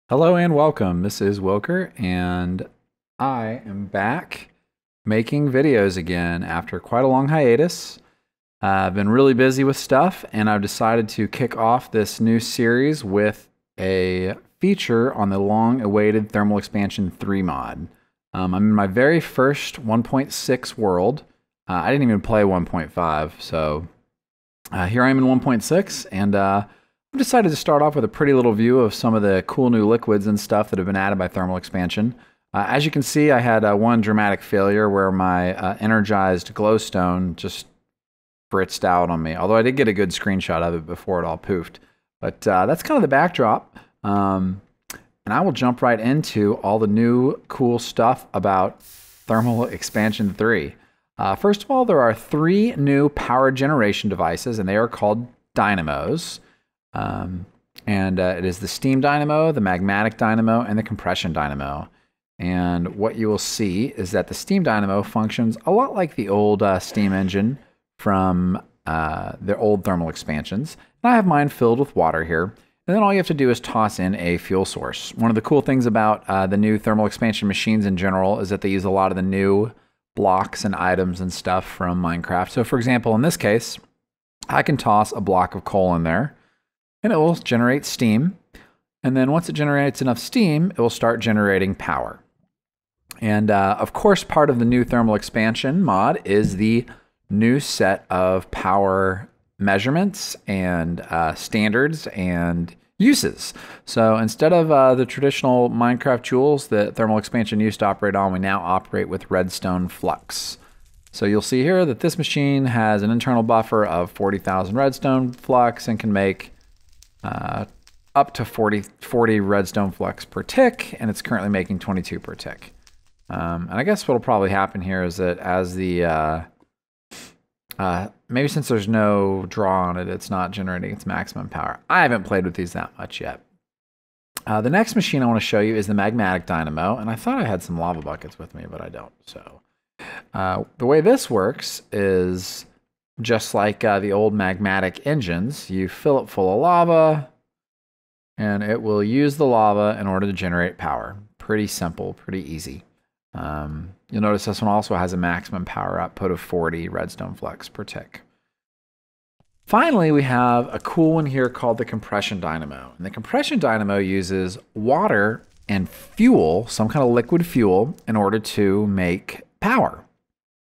Hello and welcome. This is Wylker, and I am back making videos again after quite a long hiatus. I've been really busy with stuff, and I've decided to kick off this new series with a feature on the long-awaited Thermal Expansion 3 mod. I'm in my very first 1.6 world. I didn't even play 1.5, so here I am in 1.6, and I decided to start off with a pretty little view of some of the cool new liquids and stuff that have been added by thermal expansion. As you can see, I had one dramatic failure where my energized glowstone just fritzed out on me, although I did get a good screenshot of it before it all poofed. But that's kind of the backdrop. And I will jump right into all the new cool stuff about Thermal Expansion 3. First of all, there are 3 new power generation devices, and they are called Dynamos. It is the steam dynamo, the magmatic dynamo, and the compression dynamo. And what you will see is that the steam dynamo functions a lot like the old steam engine from the old thermal expansions. And I have mine filled with water here. And then all you have to do is toss in a fuel source. One of the cool things about the new thermal expansion machines in general is that they use a lot of the new blocks and items and stuff from Minecraft. So for example, in this case, I can toss a block of coal in there, and it will generate steam. And then once it generates enough steam, it will start generating power. And of course, part of the new thermal expansion mod is the new set of power measurements and standards and uses. So instead of the traditional Minecraft joules that thermal expansion used to operate on, we now operate with redstone flux. So you'll see here that this machine has an internal buffer of 40,000 redstone flux and can make up to 40 redstone flux per tick, and it's currently making 22 per tick. And I guess what'll probably happen here is that as the maybe since there's no draw on it, it's not generating its maximum power. I haven't played with these that much yet. The next machine I want to show you is the magmatic dynamo, and I thought I had some lava buckets with me, but I don't. So the way this works is just like the old magmatic engines. You fill it full of lava, and it will use the lava in order to generate power. Pretty simple, pretty easy. You'll notice this one also has a maximum power output of 40 redstone flux per tick. Finally, we have a cool one here called the compression dynamo. And the compression dynamo uses water and fuel, some kind of liquid fuel, in order to make power.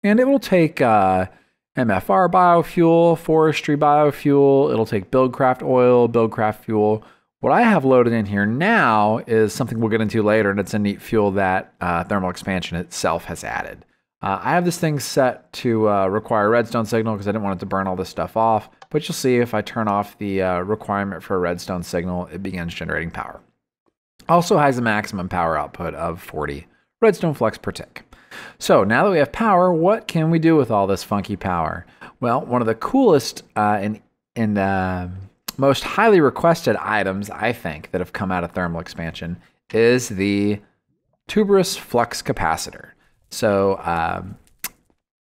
And it will take MFR biofuel, forestry biofuel, it'll take buildcraft oil, buildcraft fuel. What I have loaded in here now is something we'll get into later, and it's a neat fuel that thermal expansion itself has added. I have this thing set to require a redstone signal because I didn't want it to burn all this stuff off, but you'll see if I turn off the requirement for a redstone signal, it begins generating power. Also has a maximum power output of 40 redstone flux per tick. So now that we have power, what can we do with all this funky power? Well, one of the coolest and most highly requested items, I think, that have come out of thermal expansion is the tuberous flux capacitor. So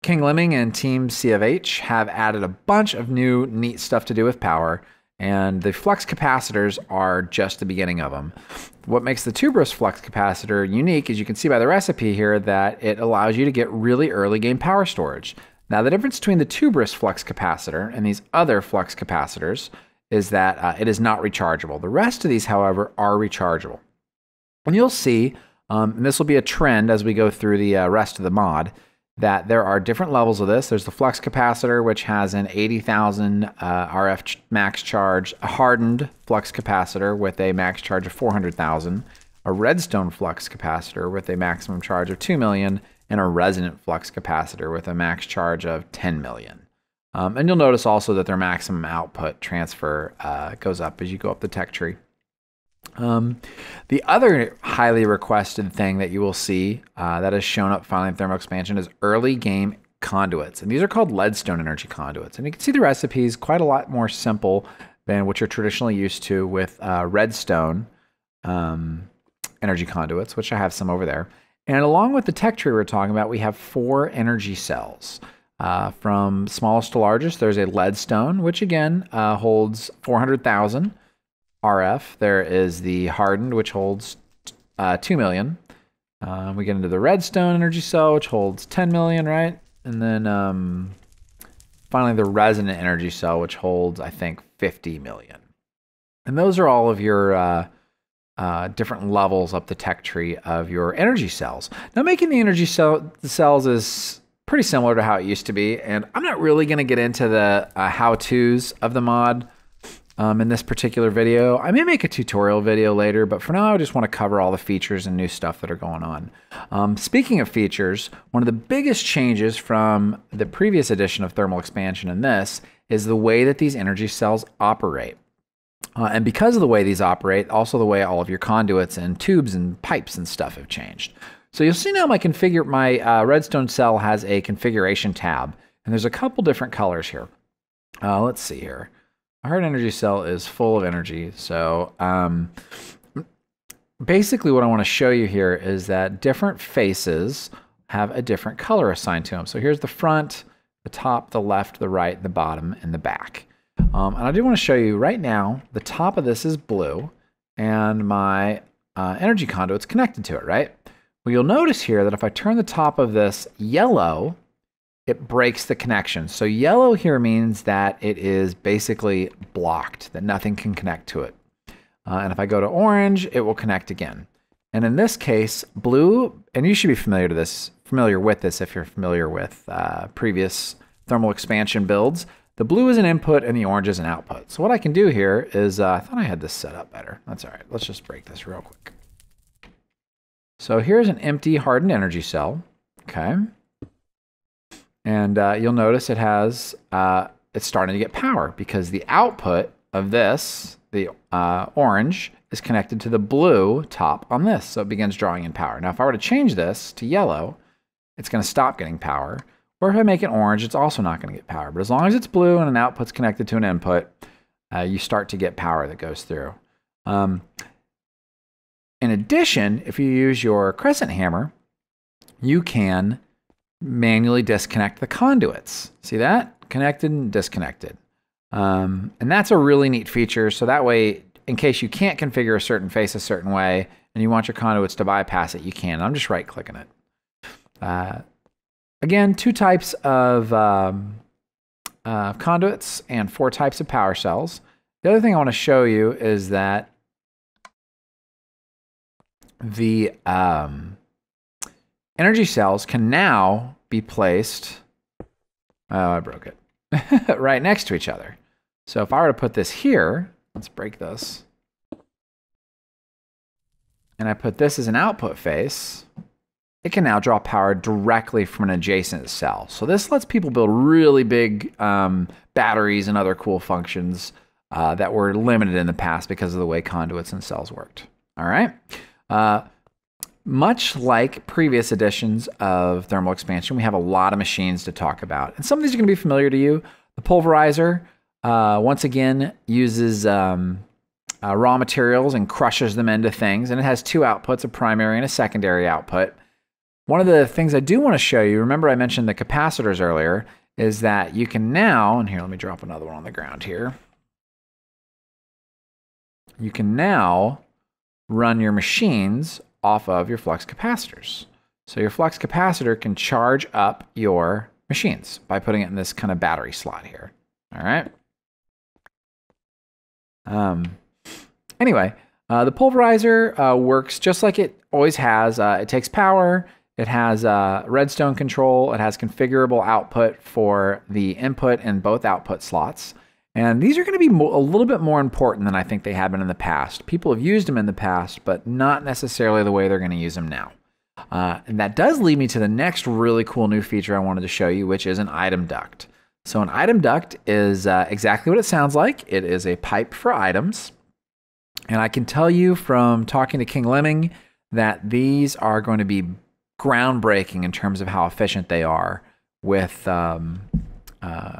King Lemming and Team C of H have added a bunch of new neat stuff to do with power, and the flux capacitors are just the beginning of them. What makes the tuberous flux capacitor unique is you can see by the recipe here that it allows you to get really early game power storage. Now the difference between the tuberous flux capacitor and these other flux capacitors is that it is not rechargeable. The rest of these, however, are rechargeable. And you'll see, and this will be a trend as we go through the rest of the mod, that there are different levels of this. There's the flux capacitor, which has an 80,000 RF max charge, a hardened flux capacitor with a max charge of 400,000, a redstone flux capacitor with a maximum charge of 2 million, and a resonant flux capacitor with a max charge of 10 million. And you'll notice also that their maximum output transfer goes up as you go up the tech tree. The other highly requested thing that you will see that has shown up finally in thermal expansion is early game conduits. And these are called leadstone energy conduits. And you can see the recipes quite a lot more simple than what you're traditionally used to with redstone energy conduits, which I have some over there. And along with the tech tree we're talking about, we have 4 energy cells. From smallest to largest, there's a leadstone, which again holds 400,000 RF. There is the hardened, which holds 2 million. We get into the redstone energy cell, which holds 10 million, right? And then finally the resonant energy cell, which holds, I think, 50 million. And those are all of your different levels up the tech tree of your energy cells. Now, making the energy cells is pretty similar to how it used to be, and I'm not really going to get into the how-tos of the mod in this particular video. I may make a tutorial video later, but for now I just want to cover all the features and new stuff that are going on. Speaking of features, one of the biggest changes from the previous edition of thermal expansion and this is the way that these energy cells operate. And because of the way these operate, also the way all of your conduits and tubes and pipes and stuff have changed. So you'll see now my redstone cell has a configuration tab, and there's a couple different colors here. Let's see here. Our hard energy cell is full of energy. So basically what I want to show you here is that different faces have a different color assigned to them. So here's the front, the top, the left, the right, the bottom, and the back. And I do want to show you right now, the top of this is blue, and my energy conduit's connected to it, right? Well, you'll notice here that if I turn the top of this yellow, it breaks the connection. So yellow here means that it is basically blocked, that nothing can connect to it. And if I go to orange, it will connect again. And in this case, blue, and you should be familiar with this if you're familiar with previous thermal expansion builds. The blue is an input and the orange is an output. So what I can do here is, I thought I had this set up better. That's all right. Let's just break this real quick. So here's an empty hardened energy cell. Okay. And you'll notice it has, it's starting to get power because the output of this, the orange, is connected to the blue top on this. So it begins drawing in power. Now, if I were to change this to yellow, it's going to stop getting power. Or if I make it orange, it's also not going to get power. But as long as it's blue and an output's connected to an input, you start to get power that goes through. In addition, if you use your crescent hammer, you can manually disconnect the conduits. See that? Connected and disconnected. And that's a really neat feature. So that way, in case you can't configure a certain face a certain way and you want your conduits to bypass it, you can. I'm just right-clicking it. Again, 2 types of conduits and 4 types of power cells. The other thing I want to show you is that the energy cells can now be placed, oh, I broke it, right next to each other. So if I were to put this here, let's break this, and I put this as an output face, it can now draw power directly from an adjacent cell. So this lets people build really big batteries and other cool functions that were limited in the past because of the way conduits and cells worked. All right. Much like previous editions of thermal expansion, we have a lot of machines to talk about. And some of these are going to be familiar to you. The pulverizer, once again, uses raw materials and crushes them into things. And it has 2 outputs, a primary and a secondary output. One of the things I do want to show you, remember I mentioned the capacitors earlier, is that you can now, and here, let me drop another one on the ground here. You can now run your machines off of your flux capacitors. So your flux capacitor can charge up your machines by putting it in this kind of battery slot here. All right. Anyway, the pulverizer works just like it always has. It takes power. It has redstone control. It has configurable output for the input and both output slots. And these are going to be a little bit more important than I think they have been in the past. People have used them in the past, but not necessarily the way they're going to use them now. And that does lead me to the next really cool new feature I wanted to show you, which is an item duct. So an item duct is exactly what it sounds like. It is a pipe for items. And I can tell you from talking to King Lemming that these are going to be groundbreaking in terms of how efficient they are with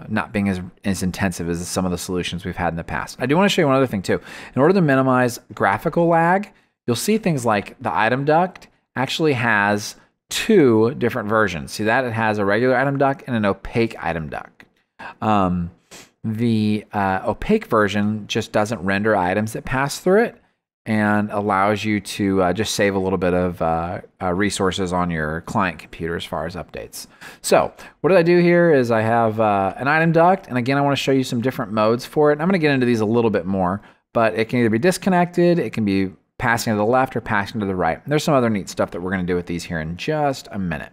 not being as intensive as some of the solutions we've had in the past. I do want to show you one other thing too. In order to minimize graphical lag, you'll see things like the item duct actually has 2 different versions. See that? It has a regular item duct and an opaque item duct. The opaque version just doesn't render items that pass through it and allows you to just save a little bit of resources on your client computer as far as updates. So what did I do here is I have an item duct, and again I want to show you some different modes for it. I'm going to get into these a little bit more, but it can either be disconnected, it can be passing to the left or passing to the right. And there's some other neat stuff that we're going to do with these here in just a minute.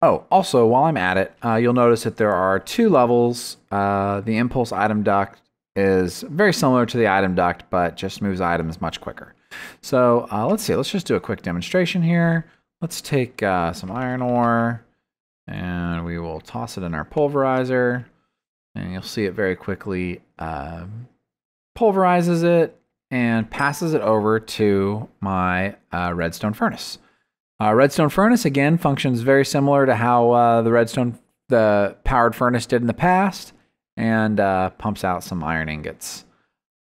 Oh, also while I'm at it, you'll notice that there are two levels. The impulse item duct is very similar to the item duct, but just moves items much quicker. So let's see, let's just do a quick demonstration here. Let's take some iron ore and we will toss it in our pulverizer, and you'll see it very quickly pulverizes it and passes it over to my redstone furnace. Redstone furnace, again, functions very similar to how the powered furnace did in the past, and pumps out some iron ingots.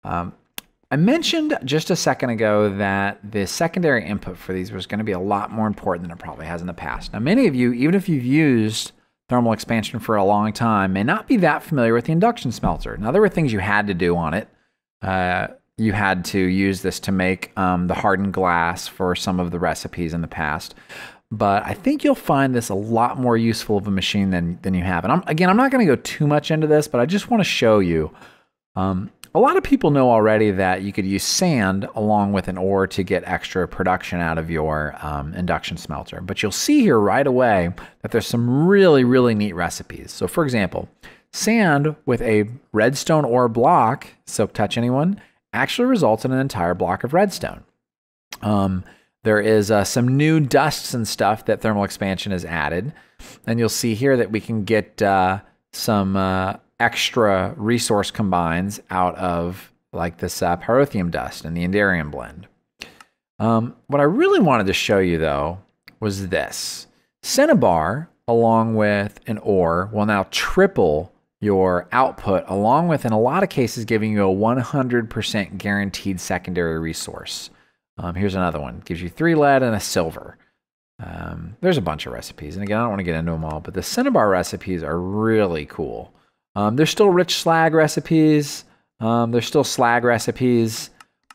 I mentioned just a second ago that the secondary input for these was going to be a lot more important than it probably has in the past. Now, many of you, even if you've used thermal expansion for a long time, may not be that familiar with the induction smelter. Now, there were things you had to do on it. You had to use this to make the hardened glass for some of the recipes in the past. But I think you'll find this a lot more useful of a machine than you have. And I'm not going to go too much into this, but I just want to show you. A lot of people know already that you could use sand along with an ore to get extra production out of your induction smelter. But you'll see here right away that there's some really, really neat recipes. So for example, sand with a redstone ore block, Silk Touch anyone, actually results in an entire block of redstone. There is some new dusts and stuff that thermal expansion has added. And you'll see here that we can get some extra resource combines out of like this pyrotheum dust and the Enderium blend. What I really wanted to show you though was this. Cinnabar along with an ore will now triple your output, along with, in a lot of cases, giving you a 100% guaranteed secondary resource. Here's another one. Gives you 3 lead and a silver. There's a bunch of recipes. And again, I don't want to get into them all, but the Cinnabar recipes are really cool. There's still rich slag recipes. There's still slag recipes.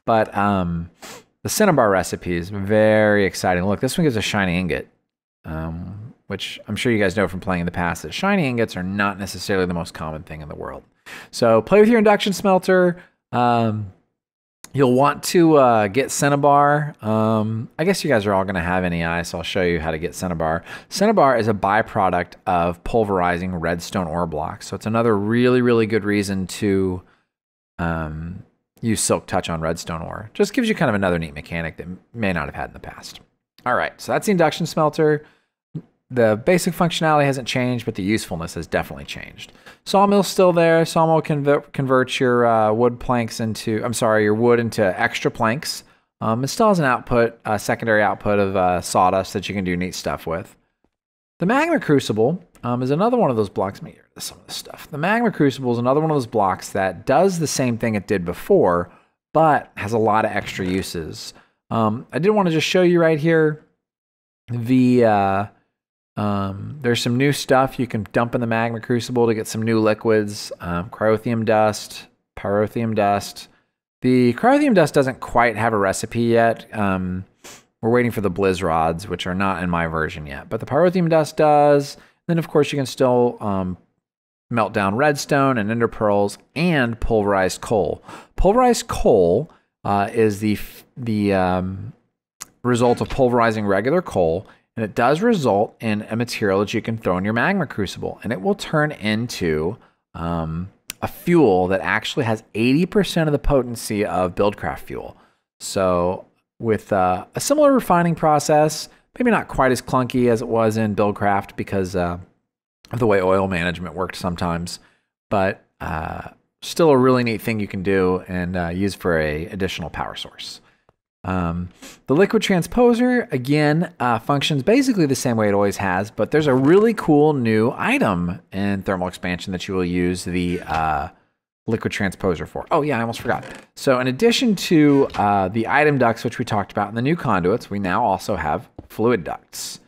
But the Cinnabar recipe is very exciting. Look, this one gives a shiny ingot. Which I'm sure you guys know from playing in the past, that shiny ingots are not necessarily the most common thing in the world. So play with your induction smelter. You'll want to get Cinnabar. I guess you guys are all going to have NEI, so I'll show you how to get Cinnabar. Cinnabar is a byproduct of pulverizing redstone ore blocks. So it's another really, really good reason to use Silk Touch on redstone ore. Just gives you kind of another neat mechanic that you may not have had in the past. All right, so that's the induction smelter. The basic functionality hasn't changed, but the usefulness has definitely changed. Sawmill's still there. Sawmill converts your wood into extra planks. It still has an output, a secondary output of sawdust that you can do neat stuff with. The magma crucible is another one of those blocks. Let me get rid of some of this stuff. The magma crucible is another one of those blocks that does the same thing it did before, but has a lot of extra uses. I did want to just show you right here there's some new stuff you can dump in the magma crucible to get some new liquids. Cryotheum dust, pyrotheum dust. The cryotheum dust doesn't quite have a recipe yet. We're waiting for the blizz rods, which are not in my version yet, but the pyrotheum dust does. Then of course you can still melt down redstone and ender pearls and pulverized coal. Pulverized coal is the result of pulverizing regular coal. And it does result in a material that you can throw in your magma crucible, and it will turn into a fuel that actually has 80% of the potency of Buildcraft fuel. So with a similar refining process, maybe not quite as clunky as it was in Buildcraft because of the way oil management worked sometimes, but still a really neat thing you can do and use for an additional power source. The liquid transposer, again, functions basically the same way it always has, but there's a really cool new item in thermal expansion that you will use the liquid transposer for. Oh yeah, I almost forgot. So in addition to the item ducts, which we talked about, and the new conduits, we now also have fluid ducts.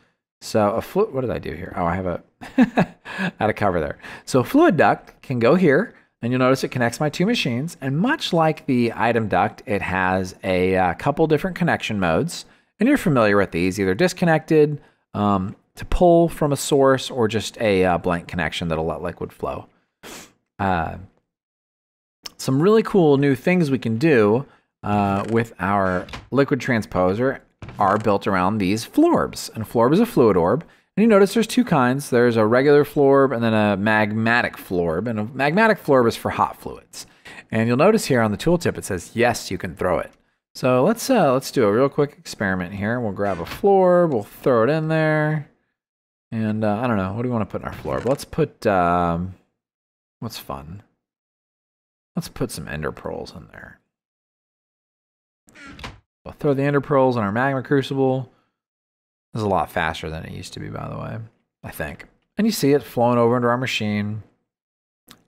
So a what did I do here? Oh, I have a I had a cover there. So a fluid duct can go here, and you'll notice it connects my two machines. And much like the item duct, it has a couple different connection modes. And you're familiar with these, either disconnected, to pull from a source, or just a blank connection that'll let liquid flow. Some really cool new things we can do with our liquid transposer are built around these florbs. And a florb is a fluid orb. And you notice there's two kinds. There's a regular florb and then a magmatic florb. And a magmatic florb is for hot fluids. And you'll notice here on the tooltip it says, yes, you can throw it. So let's do a real quick experiment here. We'll grab a florb, we'll throw it in there. And I don't know, what do we want to put in our florb? Let's put, what's fun? Let's put some ender pearls in there. We'll throw the ender pearls in our magma crucible. This is a lot faster than it used to be, by the way, I think. And you see it flowing over into our machine.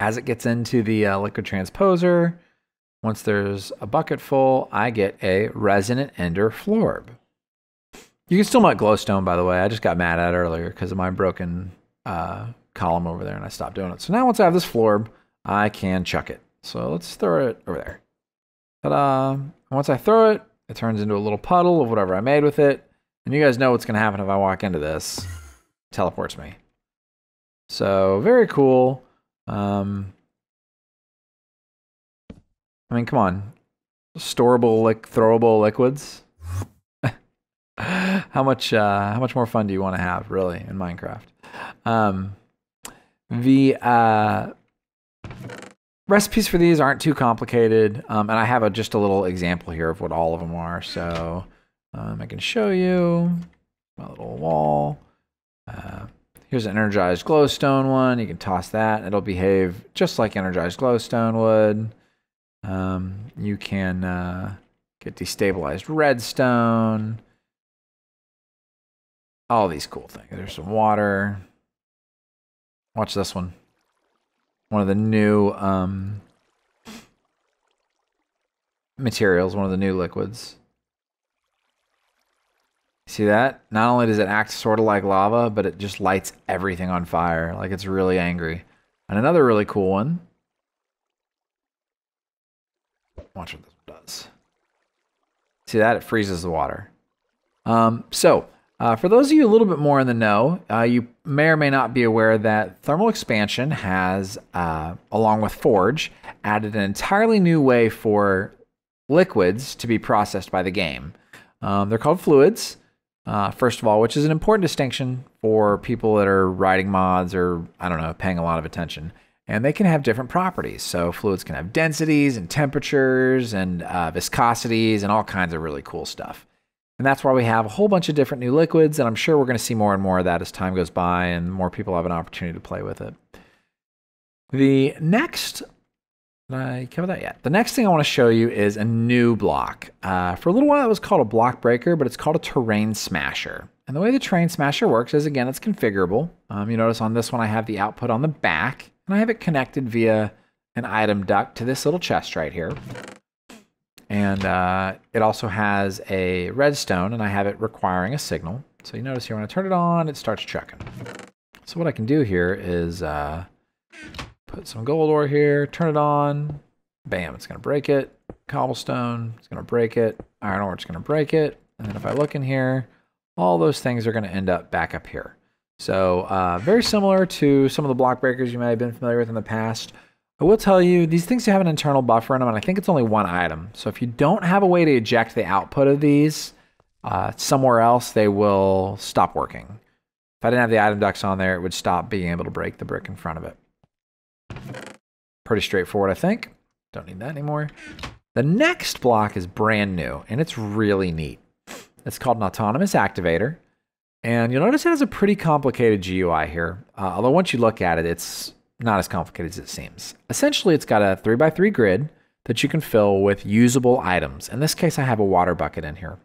As it gets into the liquid transposer, once there's a bucket full, I get a resonant ender florb. You can still melt glowstone, by the way. I just got mad at it earlier because of my broken column over there, and I stopped doing it. So now once I have this florb, I can chuck it. So let's throw it over there. Ta-da! Once I throw it, it turns into a little puddle of whatever I made with it. And you guys know what's going to happen if I walk into this. It teleports me. So very cool. I mean, come on. Storable, throwable liquids. How much more fun do you want to have, really, in Minecraft? The recipes for these aren't too complicated, and I have just a little example here of what all of them are. So I can show you my little wall. Here's an energized glowstone one. You can toss that. It'll behave just like energized glowstone would. You can get destabilized redstone. All these cool things. There's some water. Watch this one. One of the new materials, one of the new liquids. See that? Not only does it act sort of like lava, but it just lights everything on fire. Like it's really angry. And another really cool one. Watch what this does. See that? It freezes the water. For those of you a little bit more in the know, you may or may not be aware that thermal expansion has, along with Forge, added an entirely new way for liquids to be processed by the game. They're called fluids, first of all, which is an important distinction for people that are writing mods or, I don't know, paying a lot of attention. And they can have different properties. So fluids can have densities and temperatures and viscosities and all kinds of really cool stuff. And that's why we have a whole bunch of different new liquids, and I'm sure we're going to see more and more of that as time goes by and more people have an opportunity to play with it. The next, did I cover that yet? The next thing I want to show you is a new block. For a little while it was called a block breaker, but it's called a terrain smasher. And the way the terrain smasher works is, again, it's configurable. You notice on this one I have the output on the back, and I have it connected via an item duct to this little chest right here. And it also has a redstone, and I have it requiring a signal. So you notice here when I turn it on, it starts chucking. So what I can do here is put some gold ore here, turn it on, bam, it's going to break it. Cobblestone, it's going to break it. Iron ore, it's going to break it. And then if I look in here, all those things are going to end up back up here. So very similar to some of the block breakers you may have been familiar with in the past. I will tell you, these things have an internal buffer in them, and I think it's only one item. So if you don't have a way to eject the output of these somewhere else, they will stop working. If I didn't have the item ducts on there, it would stop being able to break the brick in front of it. Pretty straightforward, I think. Don't need that anymore. The next block is brand new, and it's really neat. It's called an autonomous activator. And you'll notice it has a pretty complicated GUI here. Although once you look at it, it's not as complicated as it seems. Essentially, it's got a 3x3 grid that you can fill with usable items. In this case, I have a water bucket in here.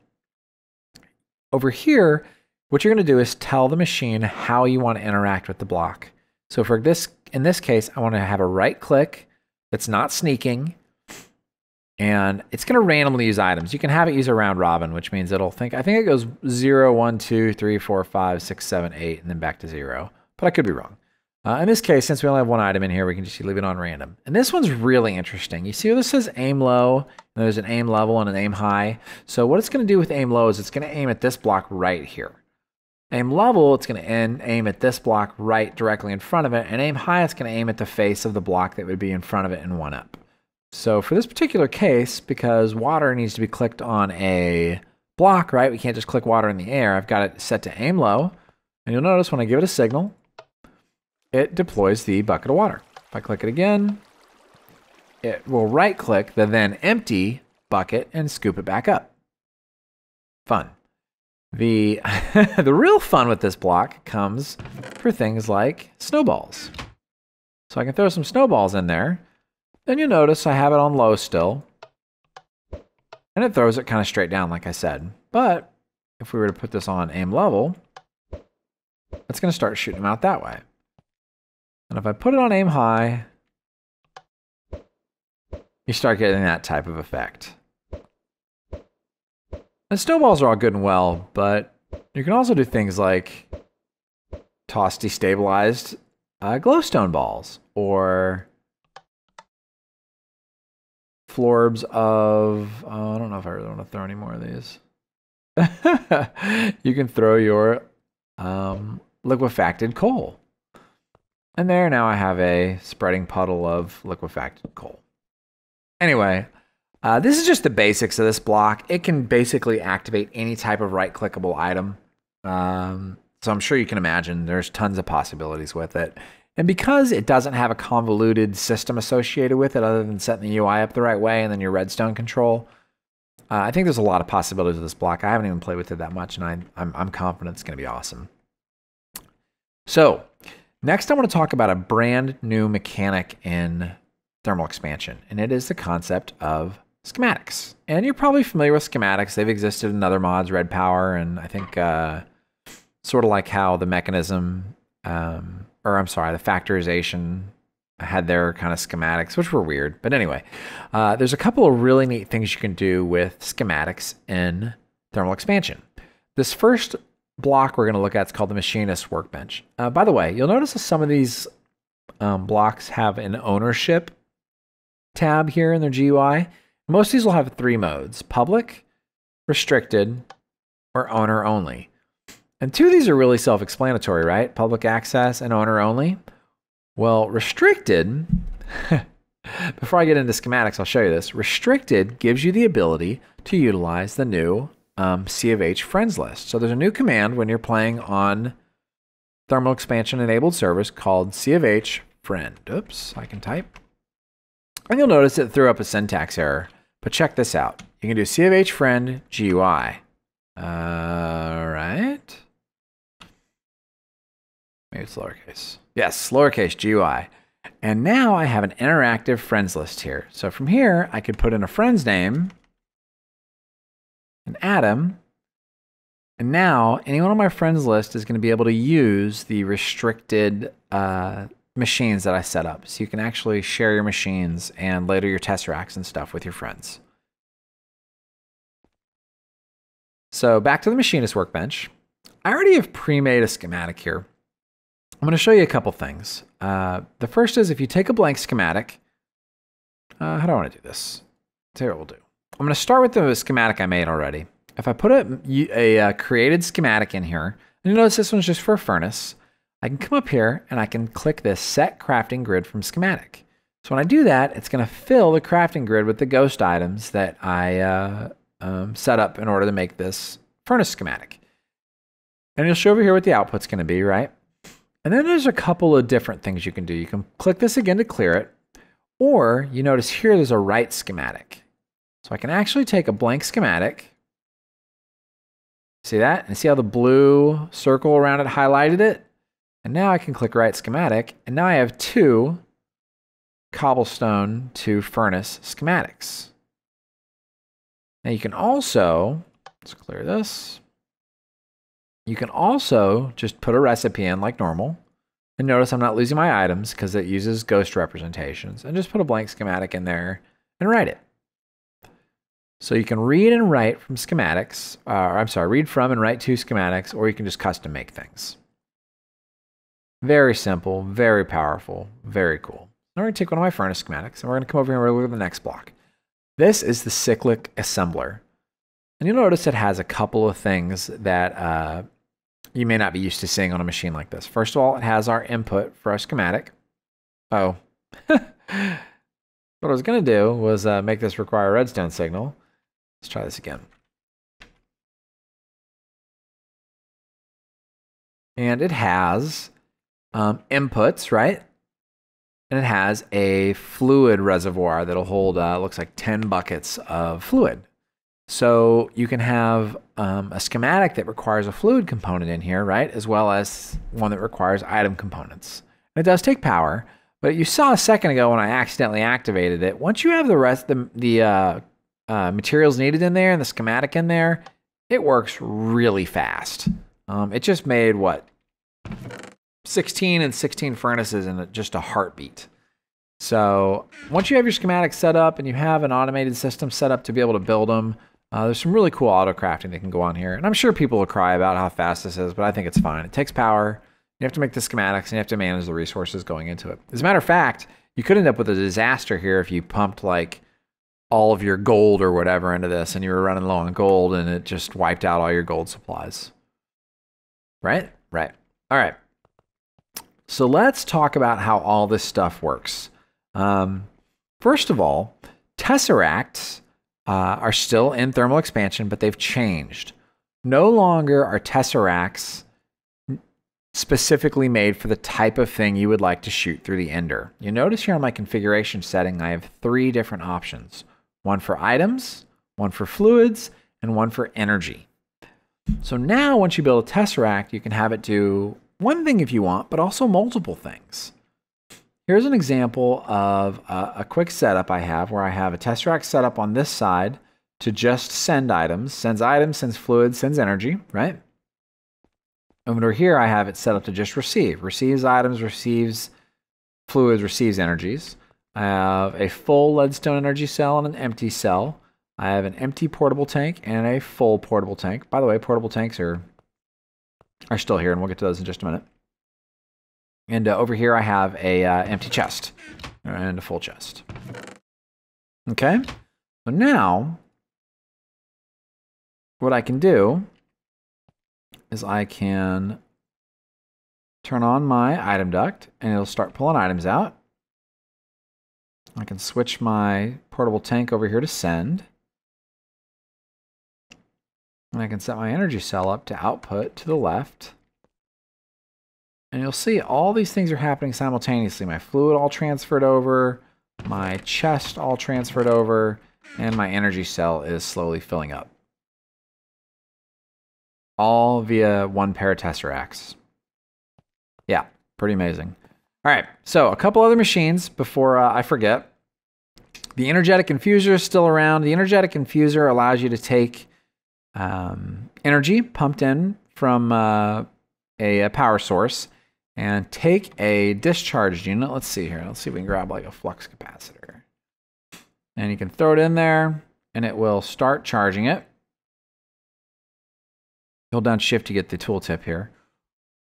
Over here, what you're going to do is tell the machine how you want to interact with the block. So in this case, I want to have a right click that's not sneaking, And it's going to randomly use items. You can have it use a round robin, which means it'll think, I think it goes 0, 1, 2, 3, 4, 5, 6, 7, 8, and then back to 0. But I could be wrong. In this case, since we only have one item in here, we can just leave it on random. And this one's really interesting. You see where this says aim low, and there's an aim level and an aim high. So what it's going to do with aim low is it's going to aim at this block right here. Aim level, it's going to aim at this block right directly in front of it. And aim high, it's going to aim at the face of the block that would be in front of it and one up. So for this particular case, because water needs to be clicked on a block, right? We can't just click water in the air. I've got it set to aim low. And you'll notice when I give it a signal, it deploys the bucket of water. If I click it again, it will right click the then empty bucket and scoop it back up. Fun. The real fun with this block comes for things like snowballs. So I can throw some snowballs in there. Then you'll notice I have it on low still. And it throws it kind of straight down like I said. But if we were to put this on aim level, it's going to start shooting them out that way. And if I put it on aim high, you start getting that type of effect. And snowballs are all good and well, but you can also do things like toss destabilized glowstone balls or florbs of, I don't know if I really want to throw any more of these. You can throw your liquefacted coal. And there now I have a spreading puddle of liquefacted coal. Anyway, this is just the basics of this block. It can basically activate any type of right-clickable item. So I'm sure you can imagine there's tons of possibilities with it. And because it doesn't have a convoluted system associated with it other than setting the UI up the right way and then your redstone control, I think there's a lot of possibilities with this block. I haven't even played with it that much, and I'm confident it's going to be awesome. So next I want to talk about a brand new mechanic in thermal expansion, and it is the concept of schematics. And you're probably familiar with schematics. They've existed in other mods, Red Power, and I think sort of like how the mechanism, or I'm sorry, the factorization had their kind of schematics, which were weird. But anyway, there's a couple of really neat things you can do with schematics in thermal expansion. This first block we're going to look at is called the machinist workbench. By the way, you'll notice that some of these blocks have an ownership tab here in their GUI. Most of these will have 3 modes: public, restricted, or owner only. And 2 of these are really self-explanatory, right? Public access and owner only. Well, restricted, before I get into schematics, I'll show you this. Restricted gives you the ability to utilize the new C of H friends list. So there's a new command when you're playing on thermal expansion enabled servers called C of H friend. Oops, I can type. And you'll notice it threw up a syntax error. But check this out. You can do C of H friend GUI. Right. Maybe it's lowercase. Yes, lowercase GUI. And now I have an interactive friends list here. So from here, I could put in a friend's name and add him. And now anyone on my friends list is going to be able to use the restricted machines that I set up. So you can actually share your machines and later your tesseracts and stuff with your friends. So back to the machinist workbench. I already have pre-made a schematic here. I'm going to show you a couple things. The first is if you take a blank schematic, how do I want to do this? Tell you what we'll do. I'm going to start with the schematic I made already. If I put a created schematic in here, and you notice this one's just for a furnace, I can come up here and I can click this set crafting grid from schematic. So when I do that, it's going to fill the crafting grid with the ghost items that I set up in order to make this furnace schematic. And you'll show over here what the output's going to be, right? And then there's a couple of different things you can do. You can click this again to clear it, or you notice here there's a write schematic. So I can actually take a blank schematic. See that? And see how the blue circle around it highlighted it? And now I can click write schematic, and now I have 2 cobblestone to furnace schematics. Now you can also, let's clear this. You can also just put a recipe in like normal. And notice I'm not losing my items because it uses ghost representations. And just put a blank schematic in there and write it. So you can read and write from schematics, read from and write to schematics, or you can just custom make things. Very simple, very powerful, very cool. Now we're going to take one of my furnace schematics, and we're going to come over here and look at the next block. This is the cyclic assembler. And you'll notice it has a couple of things that you may not be used to seeing on a machine like this. First of all, it has our input for our schematic. Oh. What I was going to do was make this require a redstone signal. Let's try this again. And it has inputs, right? And it has a fluid reservoir that'll hold, looks like 10 buckets of fluid. So you can have a schematic that requires a fluid component in here, right? As well as one that requires item components. And it does take power, but you saw a second ago when I accidentally activated it. Once you have the rest of the materials needed in there and the schematic in there, it works really fast. It just made, what, 16 and 16 furnaces in just a heartbeat. So once you have your schematic set up and you have an automated system set up to be able to build them, there's some really cool auto crafting that can go on here. And I'm sure people will cry about how fast this is, but I think it's fine. It takes power. You have to make the schematics and you have to manage the resources going into it. As a matter of fact, you could end up with a disaster here if you pumped like all of your gold or whatever into this and you were running low on gold and it just wiped out all your gold supplies. Right? Right. All right. So let's talk about how all this stuff works. First of all, tesseracts are still in thermal expansion, but they've changed. No longer are tesseracts specifically made for the type of thing you would like to shoot through the ender. You notice here on my configuration setting, I have 3 different options. One for items, one for fluids, and one for energy. So now once you build a tesseract, you can have it do one thing if you want, but also multiple things. Here's an example of a quick setup I have where I have a tesseract set up on this side to just send items, sends fluids, sends energy, right? Over here I have it set up to just receive, receives items, receives fluids, receives energies. I have a full leadstone energy cell and an empty cell. I have an empty portable tank and a full portable tank. By the way, portable tanks are still here, and we'll get to those in just a minute. And over here I have a empty chest and a full chest. Okay, so now what I can do is I can turn on my item duct and it'll start pulling items out. I can switch my portable tank over here to send. And I can set my energy cell up to output to the left. And you'll see all these things are happening simultaneously. My fluid all transferred over, my chest all transferred over, and my energy cell is slowly filling up. All via one pair of tesseracts. Yeah, pretty amazing. All right, so a couple other machines before I forget. The energetic infuser is still around. The energetic infuser allows you to take energy pumped in from a power source and take a discharged unit. Let's see here. Let's see if we can grab like a flux capacitor. And you can throw it in there and it will start charging it. Hold down shift to get the tooltip here.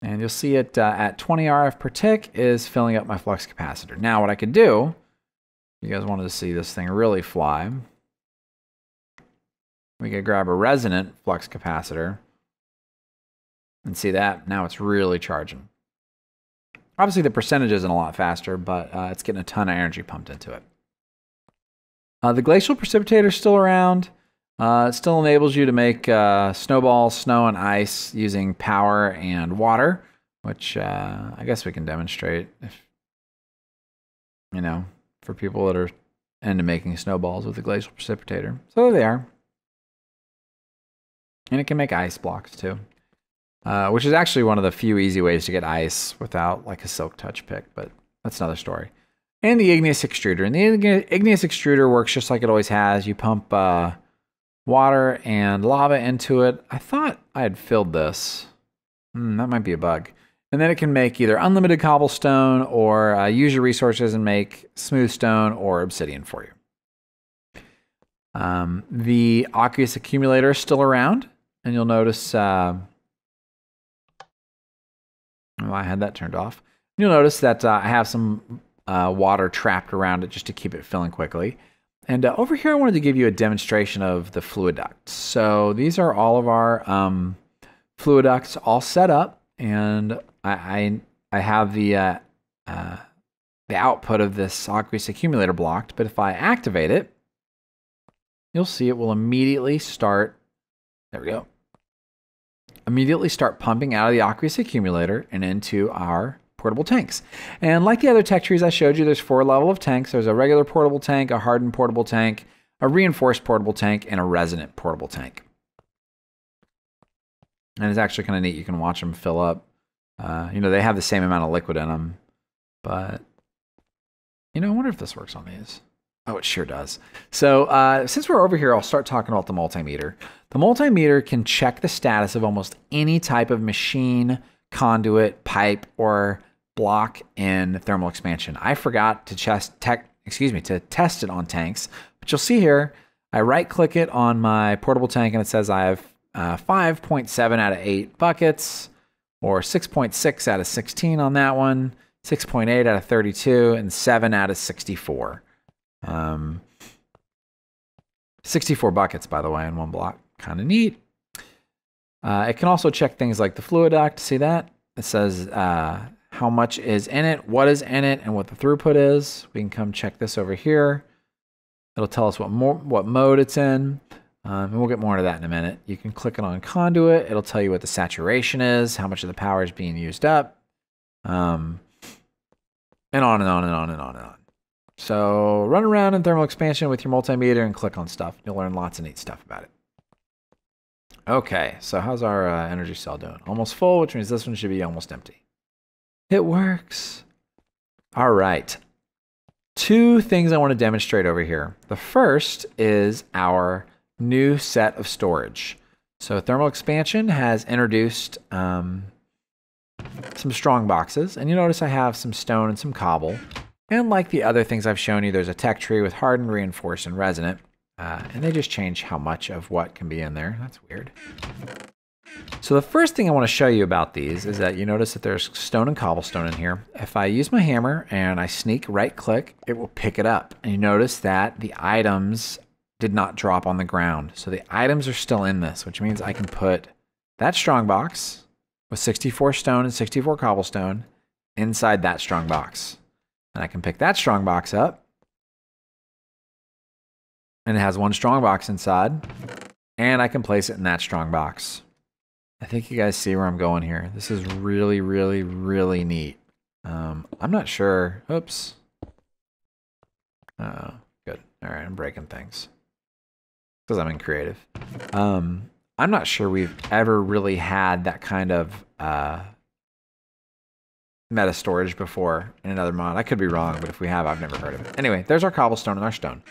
And you'll see it at 20 RF per tick is filling up my flux capacitor. Now what I could do, you guys wanted to see this thing really fly. We could grab a resonant flux capacitor and see that. Now it's really charging. Obviously the percentage isn't a lot faster, but it's getting a ton of energy pumped into it. The glacial precipitator is still around. It still enables you to make snowballs, snow, and ice using power and water, which I guess we can demonstrate if, you know, for people that are into making snowballs with the glacial precipitator. So there they are. And it can make ice blocks too, which is actually one of the few easy ways to get ice without like a silk touch pick, but that's another story. And the igneous extruder. And the igneous extruder works just like it always has. You pump water and lava into it. I thought I had filled this. That might be a bug. And then it can make either unlimited cobblestone or use your resources and make smooth stone or obsidian for you. The aqueous accumulator is still around, and you'll notice, I had that turned off. You'll notice that I have some water trapped around it just to keep it filling quickly. And over here, I wanted to give you a demonstration of the fluid ducts. So these are all of our fluid ducts all set up, and I have the output of this aqueous accumulator blocked. But if I activate it, you'll see it will immediately start. There we go. Immediately start pumping out of the aqueous accumulator and into our portable tanks. And like the other tech trees I showed you, there's 4 levels of tanks. There's a regular portable tank, a hardened portable tank, a reinforced portable tank, and a resonant portable tank. And it's actually kind of neat. You can watch them fill up. You know, they have the same amount of liquid in them, but you know, I wonder if this works on these. Oh, it sure does. So since we're over here, I'll start talking about the multimeter. The multimeter can check the status of almost any type of machine, conduit, pipe, or block in thermal expansion. I forgot to test it on tanks, but you'll see here, I right-click it on my portable tank, and it says I have 5.7 out of 8 buckets, or 6.6 out of 16 on that one, 6.8 out of 32, and 7 out of 64. 64 buckets, by the way, in one block. Kind of neat. It can also check things like the fluid duct. See that? It says how much is in it, what is in it, and what the throughput is. We can come check this over here. It'll tell us what mode it's in. And we'll get more into that in a minute. You can click it on conduit. It'll tell you what the saturation is, how much of the power is being used up, and on and on and on and on and on. So run around in thermal expansion with your multimeter and click on stuff. You'll learn lots of neat stuff about it. Okay, so how's our energy cell doing? Almost full, which means this one should be almost empty. It works. All right. 2 things I want to demonstrate over here. The first is our new set of storage. So thermal expansion has introduced some strong boxes, and you notice I have some stone and some cobble. And like the other things I've shown you, there's a tech tree with hardened, reinforced, and resonant. And they just change how much of what can be in there. That's weird. So the first thing I want to show you about these is that you notice that there's stone and cobblestone in here. If I use my hammer and I sneak right click, it will pick it up. And you notice that the items did not drop on the ground. So the items are still in this, which means I can put that strong box with 64 stone and 64 cobblestone inside that strong box. And I can pick that strong box up, and it has 1 strong box inside, and I can place it in that strong box. I think you guys see where I'm going here. This is really, really, really neat. I'm not sure. Oops. Oh, good. All right, I'm breaking things because I'm in creative. I'm not sure we've ever really had that kind of meta storage before in another mod. I could be wrong, but if we have, I've never heard of it. Anyway, there's our cobblestone and our stone.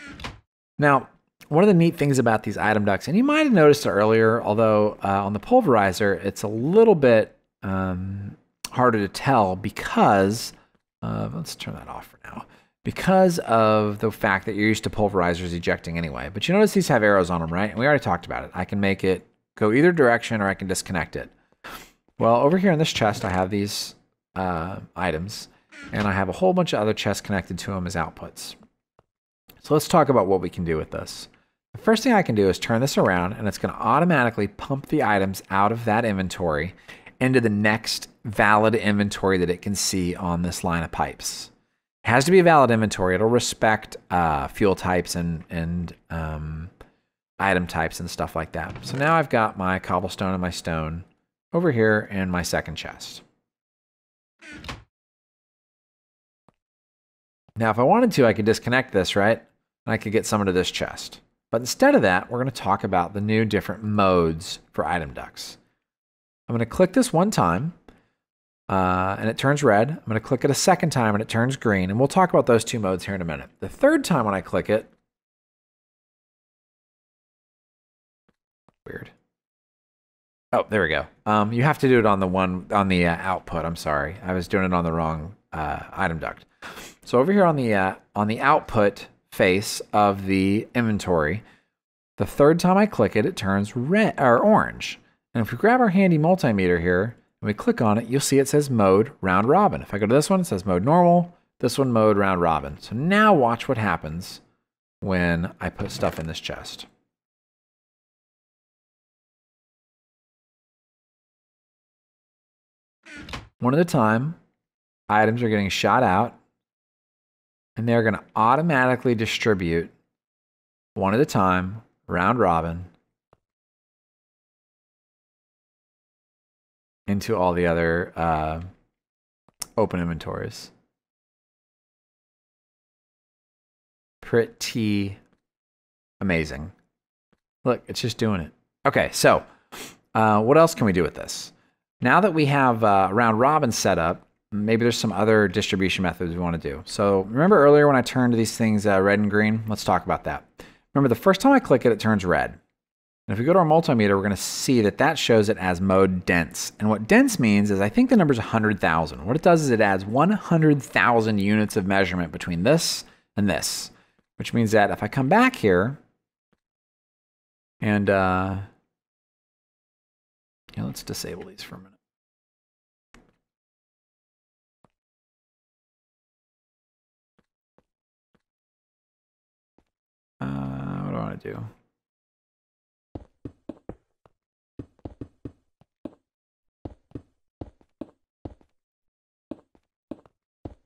Now, one of the neat things about these item ducts, and you might have noticed it earlier, although on the pulverizer, it's a little bit harder to tell because, let's turn that off for now, because of the fact that you're used to pulverizers ejecting anyway. But you notice these have arrows on them, right? And we already talked about it. I can make it go either direction or I can disconnect it. Well, over here in this chest, I have these items, and I have a whole bunch of other chests connected to them as outputs. So let's talk about what we can do with this. The first thing I can do is turn this around, and it's going to automatically pump the items out of that inventory into the next valid inventory that it can see on this line of pipes. It has to be a valid inventory. It'll respect fuel types and item types and stuff like that. So now I've got my cobblestone and my stone over here in my second chest. Now, if I wanted to, I could disconnect this, right? And I could get some into this chest. But instead of that, we're going to talk about the new different modes for item ducts. I'm going to click this one time, and it turns red. I'm going to click it a second time, and it turns green. And we'll talk about those 2 modes here in a minute. The third time when I click it, weird. Oh, there we go. You have to do it on the output. I'm sorry, I was doing it on the wrong item duct. So over here on the output face of the inventory, The third time I click it, it turns red or orange. And if we grab our handy multimeter here and we click on it, you'll see it says mode round robin. If I go to this one, it says mode normal. This one, mode round robin. So now watch what happens when I put stuff in this chest. One at a time, items are getting shot out, and they're going to automatically distribute one at a time, round robin, into all the other open inventories. Pretty amazing. Look, it's just doing it. Okay, so what else can we do with this? Now that we have round robin set up, maybe there's some other distribution methods we want to do. So remember earlier when I turned these things red and green? Let's talk about that. Remember the first time I click it, it turns red. And if we go to our multimeter, we're going to see that that shows it as mode dense. And what dense means is I think the number is 100,000. What it does is it adds 100,000 units of measurement between this and this, which means that if I come back here and let's disable these for a minute. What do I want to do?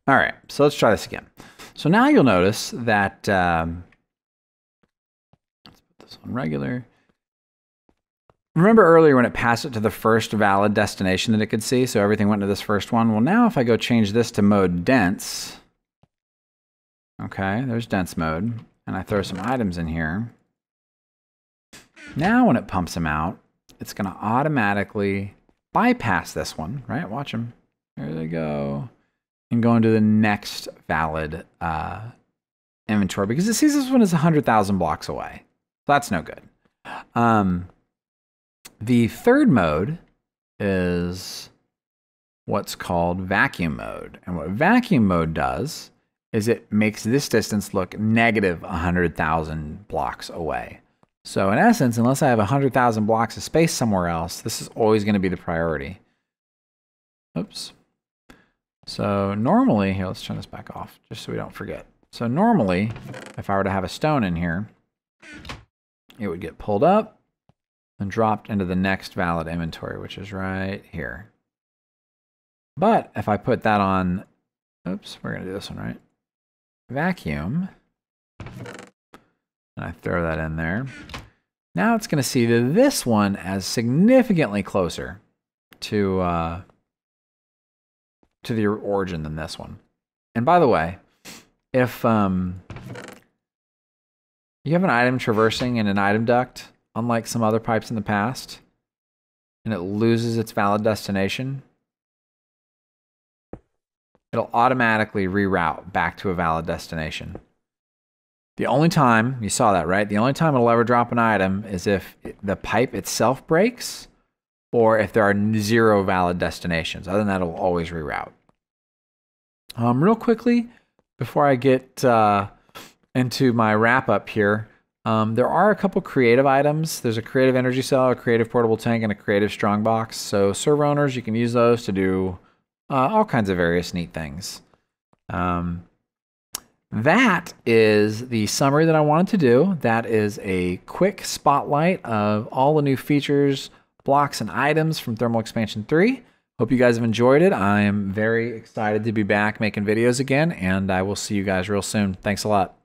All right, so let's try this again. So now you'll notice that, let's put this on regular. Remember earlier when it passed it to the first valid destination that it could see, so everything went to this first one? Well, now if I go change this to mode dense, okay, there's dense mode, and I throw some items in here. Now when it pumps them out, it's going to automatically bypass this one, right? Watch them. There they go. And go into the next valid inventory because it sees this one is 100,000 blocks away. So that's no good. The third mode is what's called vacuum mode. And what vacuum mode does is it makes this distance look negative 100,000 blocks away. So in essence, unless I have 100,000 blocks of space somewhere else, this is always going to be the priority. Oops. So normally, here, let's turn this back off just so we don't forget. So normally, if I were to have a stone in here, it would get pulled up and dropped into the next valid inventory, which is right here. But if I put that on, oops, we're going to do this one, right? Vacuum. And I throw that in there. Now it's going to see this one as significantly closer to the origin than this one. And by the way, if you have an item traversing in an item duct, unlike some other pipes in the past, and it loses its valid destination, it'll automatically reroute back to a valid destination. The only time, you saw that, right? The only time it'll ever drop an item is if the pipe itself breaks or if there are 0 valid destinations. Other than that, it'll always reroute. Real quickly, before I get into my wrap up here, there are a couple creative items. There's a creative energy cell, a creative portable tank, and a creative strongbox. So server owners, you can use those to do all kinds of various neat things. That is the summary that I wanted to do. That is a quick spotlight of all the new features, blocks, and items from Thermal Expansion 3. Hope you guys have enjoyed it. I am very excited to be back making videos again, and I will see you guys real soon. Thanks a lot.